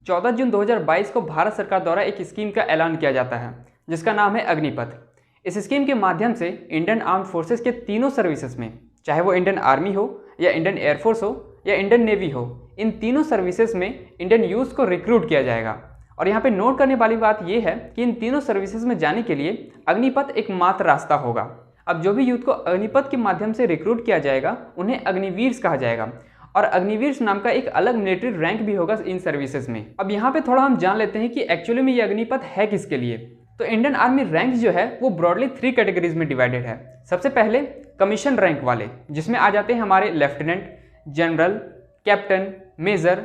14 जून 2022 को भारत सरकार द्वारा एक स्कीम का ऐलान किया जाता है जिसका नाम है अग्निपथ। इस स्कीम के माध्यम से इंडियन आर्म्ड फोर्सेस के तीनों सर्विसेज में, चाहे वो इंडियन आर्मी हो या इंडियन एयरफोर्स हो या इंडियन नेवी हो, इन तीनों सर्विसेज में इंडियन यूथ को रिक्रूट किया जाएगा। और यहाँ पे नोट करने वाली बात यह है कि इन तीनों सर्विसेज में जाने के लिए अग्निपथ एकमात्र रास्ता होगा। अब जो भी यूथ को अग्निपथ के माध्यम से रिक्रूट किया जाएगा उन्हें अग्निवीर कहा जाएगा और अग्निवीर नाम का एक अलग मिलिट्री रैंक भी होगा इन सर्विसेज में। अब यहाँ पे थोड़ा हम जान लेते हैं कि एक्चुअली में ये अग्निपथ है किसके लिए। तो इंडियन आर्मी रैंक जो है वो ब्रॉडली 3 कैटेगरीज में डिवाइडेड है। सबसे पहले कमीशन रैंक वाले, जिसमें आ जाते हैं हमारे लेफ्टिनेंट, जनरल, कैप्टन, मेजर।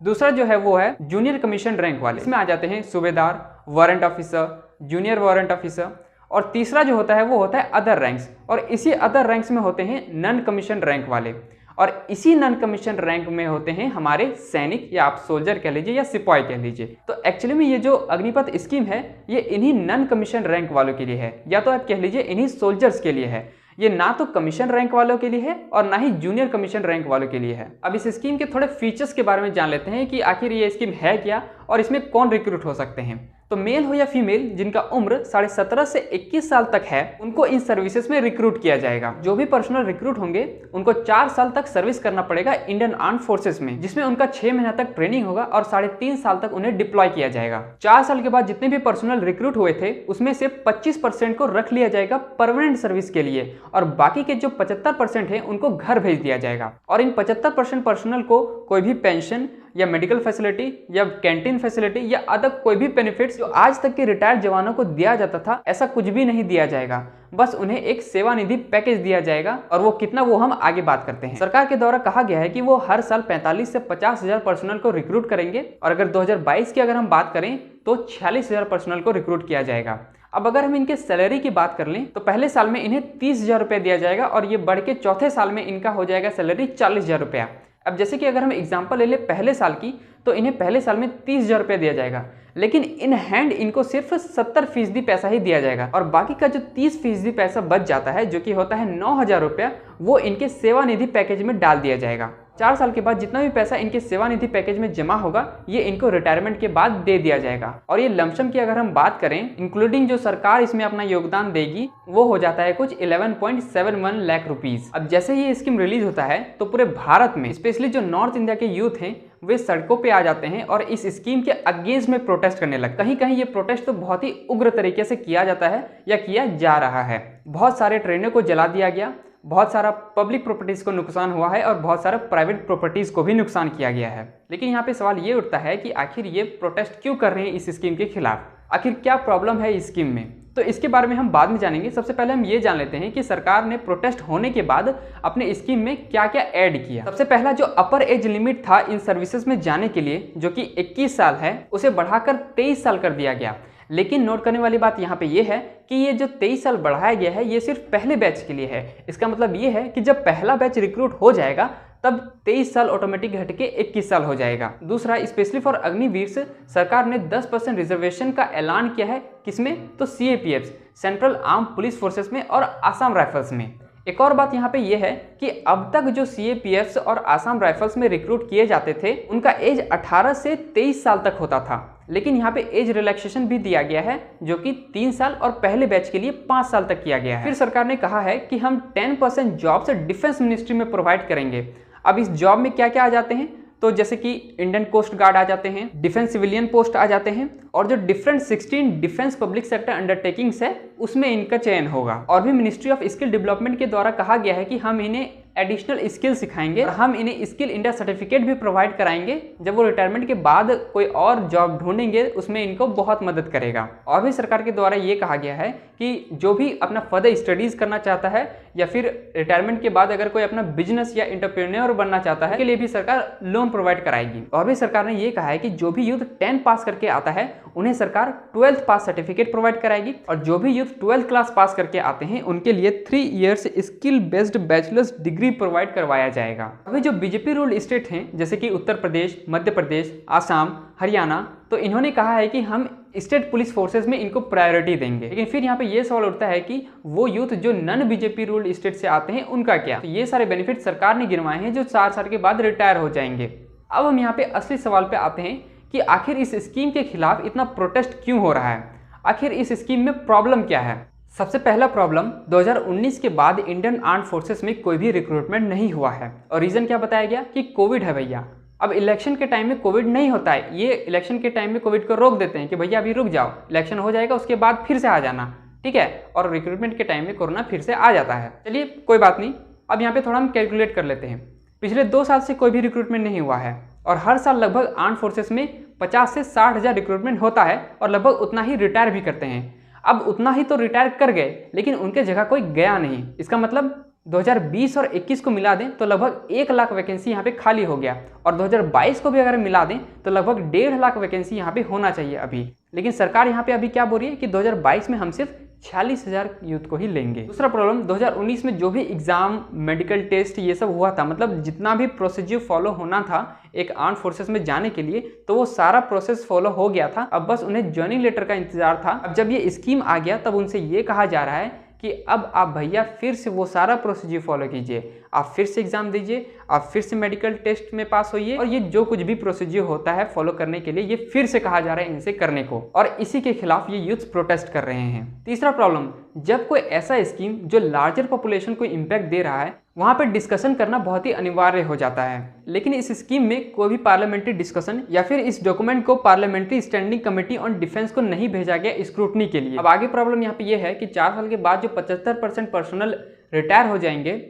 दूसरा जो है वो है जूनियर कमीशन रैंक वाले, इसमें आ जाते हैं सूबेदार, warrant officer, junior warrant officer. और तीसरा जो होता है वो होता है अदर रैंक्स, और इसी अदर रैंक्स में होते हैं नॉन कमीशन रैंक वाले, और इसी नॉन कमीशन रैंक में होते हैं हमारे सैनिक, या आप सोल्जर कह लीजिए या सिपाही कह लीजिए। तो एक्चुअली में ये जो अग्निपथ स्कीम है ये इन्हीं नॉन कमीशन रैंक वालों के लिए है, या तो आप कह लीजिए इन्हीं सोल्जर्स के लिए है। ये ना तो कमीशन रैंक वालों के लिए है और ना ही जूनियर कमीशन रैंक वालों के लिए है। अब इस स्कीम के थोड़े फीचर्स के बारे में जान लेते हैं कि आखिर ये स्कीम है क्या और इसमें कौन रिक्रूट हो सकते हैं। तो मेल हो या फीमेल जिनका उम्र 17.5 से 21 साल तक है उनको इन सर्विसेज में रिक्रूट किया जाएगा। जो भी पर्सनल रिक्रूट होंगे उनको 4 साल तक सर्विस करना पड़ेगा इंडियन आर्म्ड फोर्सेस में, जिसमें उनका 6 महीना तक ट्रेनिंग होगा और 3.5 साल तक उन्हें डिप्लॉय किया जाएगा। 4 साल के बाद जितने भी पर्सनल रिक्रूट हुए थे उसमें से 25% को रख लिया जाएगा परमानेंट सर्विस के लिए, और बाकी के जो 75% है उनको घर भेज दिया जाएगा। और इन 75% पर्सनल को कोई भी पेंशन या मेडिकल फैसिलिटी या कैंटीन फैसिलिटी या अदर कोई भी बेनिफिट्स जो आज तक के रिटायर्ड जवानों को दिया जाता था, ऐसा कुछ भी नहीं दिया जाएगा। बस उन्हें एक सेवानिधि पैकेज दिया जाएगा, और वो कितना वो हम आगे बात करते हैं। सरकार के द्वारा कहा गया है कि वो हर साल 45 से 50 हजार पर्सनल को रिक्रूट करेंगे, और अगर 2022 की अगर हम बात करें तो 46,000 पर्सनल को रिक्रूट किया जाएगा। अब अगर हम इनके सैलरी की बात कर लें तो पहले साल में इन्हें 30,000 रुपये दिया जाएगा, और ये बढ़ के चौथे साल में इनका हो जाएगा सैलरी 40,000 रुपया। अब जैसे कि अगर हम एग्जांपल ले लें पहले साल की, तो इन्हें पहले साल में 30,000 रुपये दिया जाएगा, लेकिन इन हैंड इनको सिर्फ 70% पैसा ही दिया जाएगा, और बाकी का जो 30% पैसा बच जाता है जो कि होता है 9,000 रुपया, वो इनके सेवानिधि पैकेज में डाल दिया जाएगा। 4 साल के बाद जितना भी पैसा इनके सेवानिधि पैकेज में जमा होगा ये इनको रिटायरमेंट के बाद दे दिया जाएगा। और ये लमसम की अगर हम बात करें इंक्लूडिंग जो सरकार इसमें अपना योगदान देगी वो हो जाता है कुछ 11.71 लाख रुपीस। अब जैसे ये स्कीम रिलीज होता है तो पूरे भारत में स्पेशली जो नॉर्थ इंडिया के यूथ हैं वे सड़कों पे आ जाते हैं और इस स्कीम के अगेंस्ट में प्रोटेस्ट करने लगते हैं। कहीं कहीं ये प्रोटेस्ट तो बहुत ही उग्र तरीके से किया जाता है या किया जा रहा है। बहुत सारे ट्रेनों को जला दिया गया, बहुत सारा पब्लिक प्रॉपर्टीज को नुकसान हुआ है और बहुत सारा प्राइवेट प्रॉपर्टीज को भी नुकसान किया गया है। लेकिन यहाँ पे सवाल ये उठता है कि आखिर ये प्रोटेस्ट क्यों कर रहे हैं इस स्कीम के खिलाफ, आखिर क्या प्रॉब्लम है इस स्कीम में। तो इसके बारे में हम बाद में जानेंगे। सबसे पहले हम ये जान लेते हैं कि सरकार ने प्रोटेस्ट होने के बाद अपने स्कीम में क्या क्या ऐड किया। सबसे पहला जो अपर एज लिमिट था इन सर्विसेज में जाने के लिए जो कि 21 साल है उसे बढ़ाकर 23 साल कर दिया गया। लेकिन नोट करने वाली बात यहाँ पे ये है कि ये जो 23 साल बढ़ाया गया है ये सिर्फ पहले बैच के लिए है। इसका मतलब ये है कि जब पहला बैच रिक्रूट हो जाएगा तब 23 साल ऑटोमेटिक घट के 21 साल हो जाएगा। दूसरा, स्पेशली फॉर अग्निवीर सरकार ने 10% रिजर्वेशन का ऐलान किया है। किसमें? तो CAPF central arm police forces में और आसाम राइफल्स में। एक और बात यहाँ पे ये है कि अब तक जो CAPF और आसाम राइफल्स में रिक्रूट किए जाते थे उनका एज 18 से 23 साल तक होता था, लेकिन यहाँ पे एज रिलैक्सेशन भी दिया गया है जो कि 3 साल और पहले बैच के लिए 5 साल तक किया गया है। फिर सरकार ने कहा है कि हम 10% जॉब्स डिफेंस मिनिस्ट्री में प्रोवाइड करेंगे। अब इस जॉब में क्या क्या आ जाते हैं? तो जैसे कि इंडियन कोस्ट गार्ड आ जाते हैं, डिफेंस सिविलियन पोस्ट आ जाते हैं, और जो different 16 defence public sector undertakings है उसमें इनका चयन होगा। और भी मिनिस्ट्री ऑफ स्किल डेवलपमेंट के द्वारा कहा गया है कि हम इन्हें एडिशनल स्किल सिखाएंगे और हम इन्हें स्किल इंडिया सर्टिफिकेट भी प्रोवाइड कराएंगे। जब वो रिटायरमेंट के बाद कोई और जॉब ढूंढेंगे उसमें इनको बहुत मदद करेगा। और भी सरकार के द्वारा ये कहा गया है कि जो भी अपना फर्दर स्टडीज करना चाहता है या फिर रिटायरमेंट के बाद अगर कोई अपना बिजनेस या एंटरप्रेन्योर बनना चाहता है के लिए भी सरकार लोन प्रोवाइड कराएगी। और भी सरकार ने ये कहा है कि जो भी यूथ 10 पास करके आता है उन्हें सरकार 12th पास सर्टिफिकेट प्रोवाइड कराएगी, और जो भी यूथ 12th क्लास पास करके आते हैं उनके लिए 3 years skill based bachelors degree provide करवाया जाएगा। अभी जो बीजेपी रूल्ड स्टेट हैं जैसे कि उत्तर प्रदेश, मध्य प्रदेश, आसाम, हरियाणा, तो इन्होंने कहा है कि हम स्टेट पुलिस फोर्सेज में इनको प्रायोरिटी देंगे। लेकिन फिर यहाँ पे ये सवाल उठता है कि वो यूथ जो नॉन बीजेपी रूल्ड स्टेट से आते हैं उनका क्या? तो ये सारे बेनिफिट सरकार ने गिनवाए हैं जो 4 साल के बाद रिटायर हो जाएंगे। अब हम यहाँ पे असली सवाल पे आते हैं कि आखिर इस स्कीम के खिलाफ इतना प्रोटेस्ट क्यों हो रहा है, आखिर इस स्कीम में प्रॉब्लम क्या है। सबसे पहला प्रॉब्लम, 2019 के बाद इंडियन आर्म्ड फोर्सेस में कोई भी रिक्रूटमेंट नहीं हुआ है। और रीज़न क्या बताया गया कि कोविड है भैया। अब इलेक्शन के टाइम में कोविड नहीं होता है, ये इलेक्शन के टाइम में कोविड को रोक देते हैं कि भैया अभी रुक जाओ, इलेक्शन हो जाएगा उसके बाद फिर से आ जाना, ठीक है। और रिक्रूटमेंट के टाइम में कोरोना फिर से आ जाता है। चलिए कोई बात नहीं, अब यहाँ पे थोड़ा हम कैलकुलेट कर लेते हैं। पिछले 2 साल से कोई भी रिक्रूटमेंट नहीं हुआ है और हर साल लगभग आर्म्ड फोर्सेस में 50 से 60 हज़ार रिक्रूटमेंट होता है और लगभग उतना ही रिटायर भी करते हैं। अब उतना ही तो रिटायर कर गए, लेकिन उनके जगह कोई गया नहीं। इसका मतलब 2020 और 21 को मिला दें तो लगभग 1 लाख वैकेंसी यहाँ पे खाली हो गया, और 2022 को भी अगर मिला दें तो लगभग 1.5 लाख वैकेंसी यहाँ पे होना चाहिए अभी। लेकिन सरकार यहाँ पे अभी क्या बोल रही है कि 2022 में हम सिर्फ 46,000 यूथ को ही लेंगे। दूसरा प्रॉब्लम, 2019 में जो भी एग्जाम, मेडिकल टेस्ट ये सब हुआ था, मतलब जितना भी प्रोसीजर फॉलो होना था एक आर्म्ड फोर्सेस में जाने के लिए, तो वो सारा प्रोसेस फॉलो हो गया था। अब बस उन्हें ज्वाइनिंग लेटर का इंतजार था। अब जब ये स्कीम आ गया तब उनसे ये कहा जा रहा है कि अब आप भैया फिर से वो सारा प्रोसीजर फॉलो कीजिए, आप फिर से एग्जाम दीजिए, आप फिर से मेडिकल टेस्ट में पास होइए, और ये जो कुछ भी प्रोसीजर होता है फॉलो करने के लिए ये फिर से कहा जा रहा है इनसे करने को, और इसी के खिलाफ ये यूथ प्रोटेस्ट कर रहे हैं। तीसरा प्रॉब्लम, जब कोई ऐसा स्कीम जो लार्जर पॉपुलेशन को इम्पैक्ट दे रहा है वहाँ पे डिस्कशन करना बहुत ही अनिवार्य हो जाता है, लेकिन इस स्कीम में कोई भी पार्लियामेंट्री डिस्कशन या फिर इस डॉक्यूमेंट को parliamentary standing committee on defence को नहीं भेजा गया स्क्रूटनी के लिए। अब आगे प्रॉब्लम यहाँ पे ये है कि 4 साल के बाद जो 75% पर्सनल रिटायर हो जाएंगे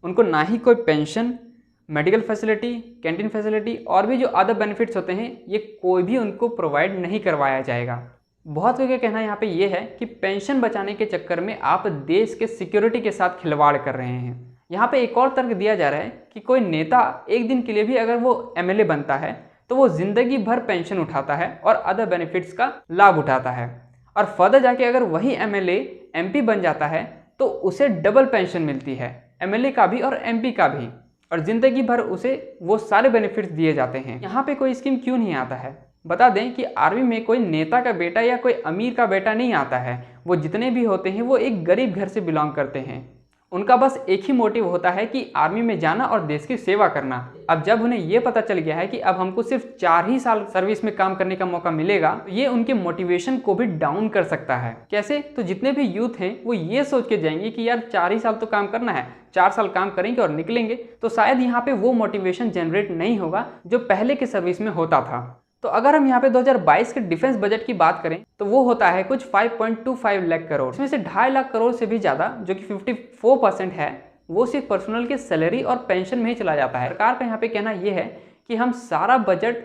उनको ना ही कोई pension, medical facility, canteen facility और भी जो अदर बेनिफिट्स होते हैं ये कोई भी उनको प्रोवाइड नहीं करवाया जाएगा। बहुत लोगों का कहना यहाँ पे ये है कि पेंशन बचाने के चक्कर में आप देश के सिक्योरिटी के साथ खिलवाड़ कर रहे हैं। यहाँ पे एक और तर्क दिया जा रहा है कि कोई नेता एक दिन के लिए भी अगर वो एमएलए बनता है तो वो जिंदगी भर पेंशन उठाता है और अदर बेनिफिट्स का लाभ उठाता है, और फर्दर जाके अगर वही एमएलए एमपी बन जाता है तो उसे डबल पेंशन मिलती है, एमएलए का भी और एमपी का भी, और जिंदगी भर उसे वो सारे बेनिफिट्स दिए जाते हैं। यहाँ पे कोई स्कीम क्यों नहीं आता है? बता दें कि आर्मी में कोई नेता का बेटा या कोई अमीर का बेटा नहीं आता है, वो जितने भी होते हैं वो एक गरीब घर से बिलोंग करते हैं। उनका बस एक ही मोटिव होता है कि आर्मी में जाना और देश की सेवा करना। अब जब उन्हें ये पता चल गया है कि अब हमको सिर्फ 4 ही साल सर्विस में काम करने का मौका मिलेगा, तो ये उनके मोटिवेशन को भी डाउन कर सकता है। कैसे? तो जितने भी यूथ हैं वो ये सोच के जाएंगे कि यार 4 ही साल तो काम करना है, 4 साल काम करेंगे और निकलेंगे, तो शायद यहाँ पे वो मोटिवेशन जनरेट नहीं होगा जो पहले के सर्विस में होता था। तो अगर हम यहाँ पे 2022 के डिफेंस बजट की बात करें तो वो होता है कुछ 5.25 लाख करोड़। इसमें से 2.5 लाख करोड़ से भी ज़्यादा, जो कि 54% है, वो सिर्फ पर्सनल के सैलरी और पेंशन में ही चला जाता है। सरकार का यहाँ पे कहना ये है कि हम सारा बजट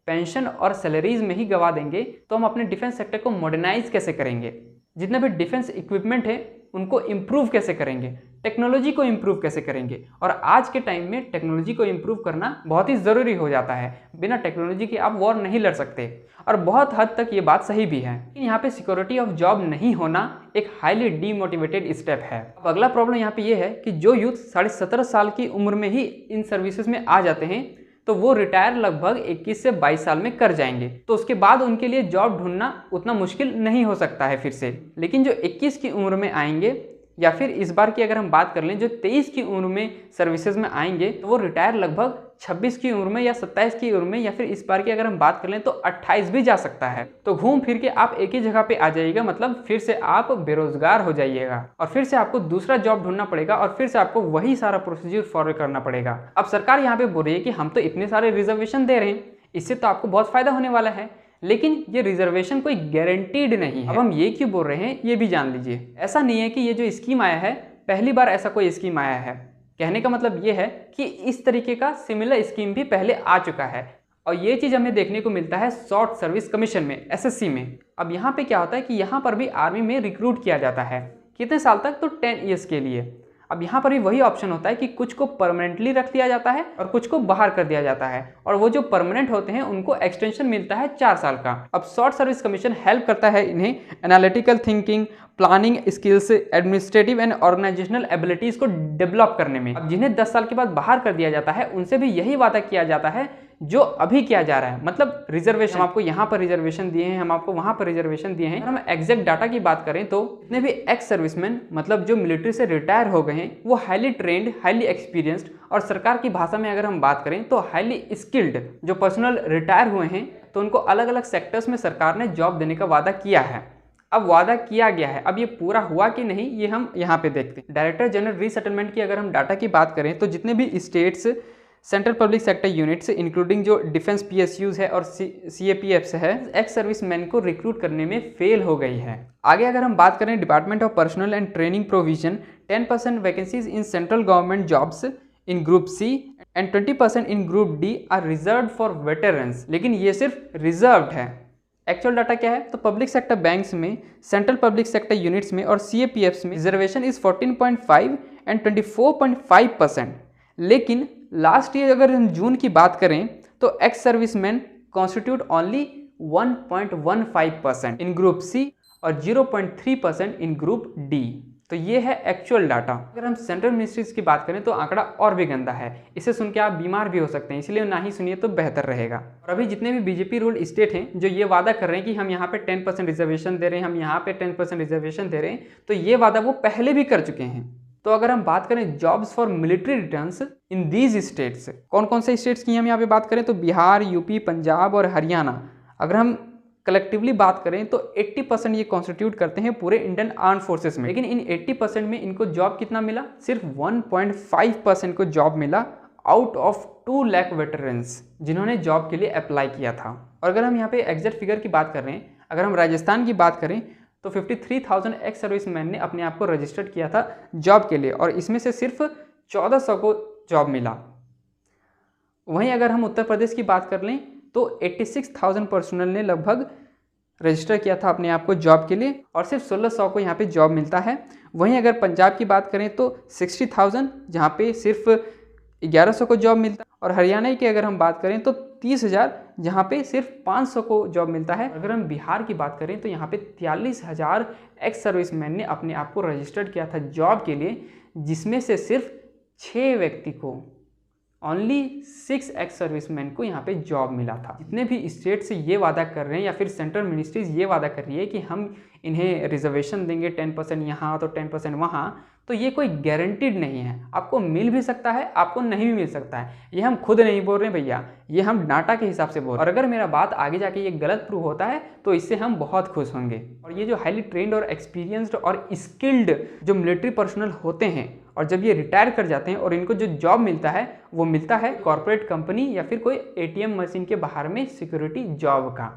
पेंशन और सैलरीज में ही गवा देंगे, तो हम अपने डिफेंस सेक्टर को मॉडर्नाइज कैसे करेंगे, जितने भी डिफेंस इक्विपमेंट है उनको इम्प्रूव कैसे करेंगे, टेक्नोलॉजी को इम्प्रूव कैसे करेंगे। और आज के टाइम में टेक्नोलॉजी को इम्प्रूव करना बहुत ही ज़रूरी हो जाता है, बिना टेक्नोलॉजी के आप वॉर नहीं लड़ सकते, और बहुत हद तक ये बात सही भी है। यहाँ पे सिक्योरिटी ऑफ जॉब नहीं होना एक हाईली डीमोटिवेटेड स्टेप है। अब अगला प्रॉब्लम यहाँ पे ये है कि जो यूथ 17.5 साल की उम्र में ही इन सर्विसेज में आ जाते हैं तो वो रिटायर लगभग 21 से 22 साल में कर जाएंगे, तो उसके बाद उनके लिए जॉब ढूंढना उतना मुश्किल नहीं हो सकता है फिर से। लेकिन जो 21 की उम्र में आएंगे, या फिर इस बार की अगर हम बात कर लें जो 23 की उम्र में सर्विसेज में आएंगे, तो वो रिटायर लगभग 26 की उम्र में या 27 की उम्र में, या फिर इस बार की अगर हम बात कर लें तो 28 भी जा सकता है। तो घूम फिर के आप एक ही जगह पे आ जाइएगा, मतलब फिर से आप बेरोजगार हो जाइएगा और फिर से आपको दूसरा जॉब ढूंढना पड़ेगा और फिर से आपको वही सारा प्रोसीजर फॉलो करना पड़ेगा। अब सरकार यहाँ पे बोल रही है कि हम तो इतने सारे रिजर्वेशन दे रहे हैं, इससे तो आपको बहुत फायदा होने वाला है, लेकिन ये रिजर्वेशन कोई गारंटीड नहीं है। अब हम ये क्यों बोल रहे हैं ये भी जान लीजिए। ऐसा नहीं है कि ये जो स्कीम आया है पहली बार ऐसा कोई स्कीम आया है। कहने का मतलब ये है कि इस तरीके का सिमिलर स्कीम भी पहले आ चुका है, और ये चीज़ हमें देखने को मिलता है शॉर्ट सर्विस कमीशन में, एसएससी में। अब यहाँ पे क्या होता है कि यहाँ पर भी आर्मी में रिक्रूट किया जाता है, कितने साल तक? तो 10 ईयर्स के लिए। अब यहाँ पर भी वही ऑप्शन होता है कि कुछ को परमानेंटली रख दिया जाता है और कुछ को बाहर कर दिया जाता है, और वो जो परमानेंट होते हैं उनको एक्सटेंशन मिलता है 4 साल का। अब शॉर्ट सर्विस कमीशन हेल्प करता है इन्हें analytical thinking, planning skills, administrative and organisational abilities को डेवलप करने में। अब जिन्हें 10 साल के बाद बाहर कर दिया जाता है उनसे भी यही वादा किया जाता है जो अभी किया जा रहा है, मतलब रिजर्वेशन। हम आपको यहाँ पर रिजर्वेशन दिए हैं, हम आपको वहाँ पर रिजर्वेशन दिए हैं। अगर हम एग्जैक्ट डाटा की बात करें तो जितने भी एक्स सर्विसमैन, मतलब जो मिलिट्री से रिटायर हो गए हैं, वो हाईली ट्रेंड, हाईली एक्सपीरियंस्ड, और सरकार की भाषा में अगर हम बात करें तो हाईली स्किल्ड जो पर्सनल रिटायर हुए हैं तो उनको अलग अलग सेक्टर्स में सरकार ने जॉब देने का वादा किया है। अब वादा किया गया है, अब ये पूरा हुआ कि नहीं ये हम यहाँ पे देखते हैं। डायरेक्टर जनरल रीसेटलमेंट की अगर हम डाटा की बात करें तो जितने भी states central public sector units including जो डिफेंस PSUs है और CAPFs है, एक्स सर्विसमैन को रिक्रूट करने में फेल हो गई है। आगे अगर हम बात करें department of personnel and training provision, 10% vacancies in central government jobs in group C and 20% in group D are reserved for veterans. लेकिन ये सिर्फ रिजर्व्ड है। एक्चुअल डाटा क्या है? तो पब्लिक सेक्टर बैंक्स में, सेंट्रल पब्लिक सेक्टर यूनिट्स में और CAPFs में रिजर्वेशन इज 14.5 एंड 24.5%। लेकिन लास्ट ईयर अगर हम जून की बात करें तो एक्स सर्विसमैन कॉन्स्टिट्यूट ओनली 1.15% इन ग्रुप C और 0.3% इन ग्रुप D। तो ये है एक्चुअल डाटा। अगर हम सेंट्रल मिनिस्ट्रीज की बात करें तो आंकड़ा और भी गंदा है। इसे सुन के आप बीमार भी हो सकते हैं, इसलिए ना ही सुनिए तो बेहतर रहेगा। और अभी जितने भी बीजेपी रूल्ड स्टेट हैं जो ये वादा कर रहे हैं कि हम यहाँ पे 10% रिजर्वेशन दे रहे हैं, हम यहाँ पे 10% रिजर्वेशन दे रहे हैं, तो ये वादा वो पहले भी कर चुके हैं। तो अगर हम बात करें jobs for military returns in these states, कौन कौन से स्टेट्स की हम यहाँ पे बात करें तो बिहार, यूपी, पंजाब और हरियाणा। अगर हम कलेक्टिवली बात करें तो 80% ये कॉन्स्टिट्यूट करते हैं पूरे इंडियन आर्म फोर्सेस में। लेकिन इन 80% में इनको जॉब कितना मिला? सिर्फ 1.5% को जॉब मिला आउट ऑफ 2 लाख वेटरन्स जिन्होंने जॉब के लिए अप्लाई किया था। और अगर हम यहाँ पे एग्जैक्ट फिगर की बात कर रहे हैं, अगर हम राजस्थान की बात करें तो 53,000 एक्स सर्विसमैन ने अपने आप को रजिस्टर्ड किया था जॉब के लिए और इसमें से सिर्फ 1400 को जॉब मिला। वहीं अगर हम उत्तर प्रदेश की बात कर लें तो 86,000 पर्सनल ने लगभग रजिस्टर किया था अपने आप को जॉब के लिए और सिर्फ 1600 को यहाँ पे जॉब मिलता है। वहीं अगर पंजाब की बात करें तो 60,000 जहाँ पे सिर्फ 1100 को जॉब मिलता है और हरियाणा की अगर हम बात करें तो 30,000 जहाँ पे सिर्फ 500 को जॉब मिलता है। अगर हम बिहार की बात करें तो यहाँ पे 43,000 एक्स सर्विसमैन ने अपने आप को रजिस्टर्ड किया था जॉब के लिए, जिसमें से सिर्फ 6 व्यक्ति को, ओनली 6 एक्स सर्विसमैन को यहाँ पे जॉब मिला था। जितने भी स्टेट से ये वादा कर रहे हैं या फिर सेंट्रल मिनिस्ट्रीज ये वादा कर रही है कि हम इन्हें रिजर्वेशन देंगे 10% यहाँ तो 10% वहाँ, तो ये कोई गारंटीड नहीं है। आपको मिल भी सकता है, आपको नहीं भी मिल सकता है। ये हम खुद नहीं बोल रहे हैं भैया, ये हम डाटा के हिसाब से बोल रहे हैं। और अगर मेरा बात आगे जाके ये गलत प्रूव होता है तो इससे हम बहुत खुश होंगे। और ये जो हाईली ट्रेंड और एक्सपीरियंस्ड और स्किल्ड जो मिलिट्री पर्सनल होते हैं और जब ये रिटायर कर जाते हैं और इनको जो जॉब मिलता है वो मिलता है कॉर्पोरेट कंपनी या फिर कोई ATM मशीन के बाहर में सिक्योरिटी जॉब का।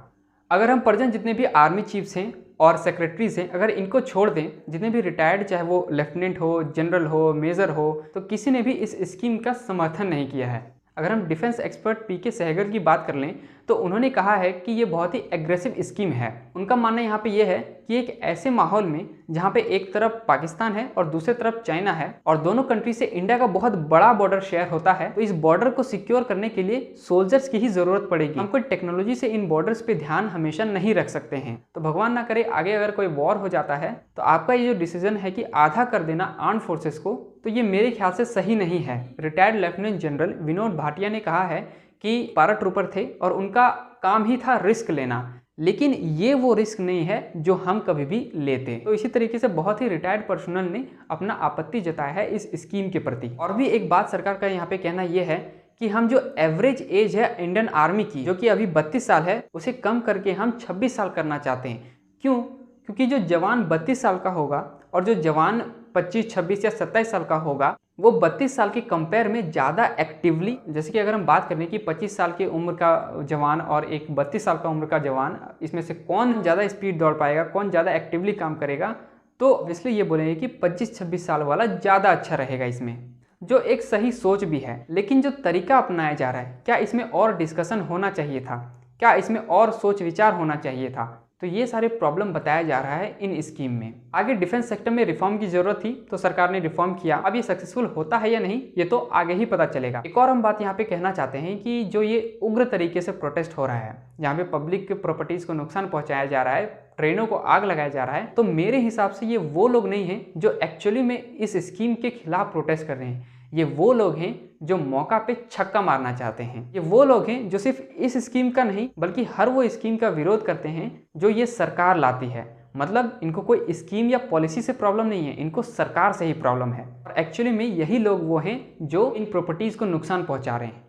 अगर हम प्रेजेंट जितने भी आर्मी चीफ्स हैं और सेक्रेटरीज हैं, अगर इनको छोड़ दें, जितने भी रिटायर्ड, चाहे वो लेफ्टिनेंट हो, जनरल हो, मेजर हो, तो किसी ने भी इस स्कीम का समर्थन नहीं किया है। अगर हम डिफेंस एक्सपर्ट PK सहगल की बात कर लें तो उन्होंने कहा है कि ये बहुत ही एग्रेसिव स्कीम है। उनका मानना यहाँ पे ये है कि एक ऐसे माहौल में जहाँ पे एक तरफ पाकिस्तान है और दूसरी तरफ चाइना है और दोनों कंट्री से इंडिया का बहुत बड़ा बॉर्डर शेयर होता है, तो इस बॉर्डर को सिक्योर करने के लिए सोल्जर्स की ही जरूरत पड़ेगी। हम कोई टेक्नोलॉजी से इन बॉर्डर्स पे ध्यान हमेशा नहीं रख सकते हैं। तो भगवान ना करे आगे अगर कोई वॉर हो जाता है तो आपका ये जो डिसीजन है कि आधा कर देना आर्म फोर्सेस को, तो ये मेरे ख्याल से सही नहीं है। Retired lieutenant general Vinod Bhatia ने कहा है कि पैरा ट्रूपर थे और उनका काम ही था रिस्क लेना, लेकिन ये वो रिस्क नहीं है जो हम कभी भी लेते। तो इसी तरीके से बहुत ही रिटायर्ड पर्सनल ने अपना आपत्ति जताया है इस स्कीम के प्रति। और भी एक बात सरकार का यहाँ पे कहना ये है कि हम जो एवरेज एज है इंडियन आर्मी की, जो कि अभी 32 साल है, उसे कम करके हम 26 साल करना चाहते हैं। क्यों? क्योंकि जो जवान 32 साल का होगा और जो जवान 25, 26 या 27 साल का होगा वो 32 साल के कंपेयर में ज़्यादा एक्टिवली, जैसे कि अगर हम बात करें कि 25 साल की उम्र का जवान और एक 32 साल का उम्र का जवान, इसमें से कौन ज़्यादा स्पीड दौड़ पाएगा, कौन ज़्यादा एक्टिवली काम करेगा, तो इसलिए ये बोलेंगे कि 25-26 साल वाला ज़्यादा अच्छा रहेगा इसमें, जो एक सही सोच भी है। लेकिन जो तरीका अपनाया जा रहा है, क्या इसमें और डिस्कशन होना चाहिए था? क्या इसमें और सोच विचार होना चाहिए था? तो ये सारे प्रॉब्लम बताया जा रहा है इन स्कीम में। आगे डिफेंस सेक्टर में रिफॉर्म की जरूरत थी तो सरकार ने रिफॉर्म किया। अब ये सक्सेसफुल होता है या नहीं ये तो आगे ही पता चलेगा। एक और हम बात यहाँ पे कहना चाहते हैं कि जो ये उग्र तरीके से प्रोटेस्ट हो रहा है, जहाँ पे पब्लिक प्रॉपर्टीज को नुकसान पहुंचाया जा रहा है, ट्रेनों को आग लगाया जा रहा है, तो मेरे हिसाब से ये वो लोग नहीं हैं जो एक्चुअली में इस स्कीम के खिलाफ प्रोटेस्ट कर रहे हैं। ये वो लोग हैं जो मौका पे छक्का मारना चाहते हैं। ये वो लोग हैं जो सिर्फ इस स्कीम का नहीं बल्कि हर वो स्कीम का विरोध करते हैं जो ये सरकार लाती है। मतलब इनको कोई स्कीम या पॉलिसी से प्रॉब्लम नहीं है, इनको सरकार से ही प्रॉब्लम है। और एक्चुअली में यही लोग वो हैं जो इन प्रॉपर्टीज को नुकसान पहुंचा रहे हैं।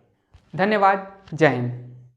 धन्यवाद। जय हिंद।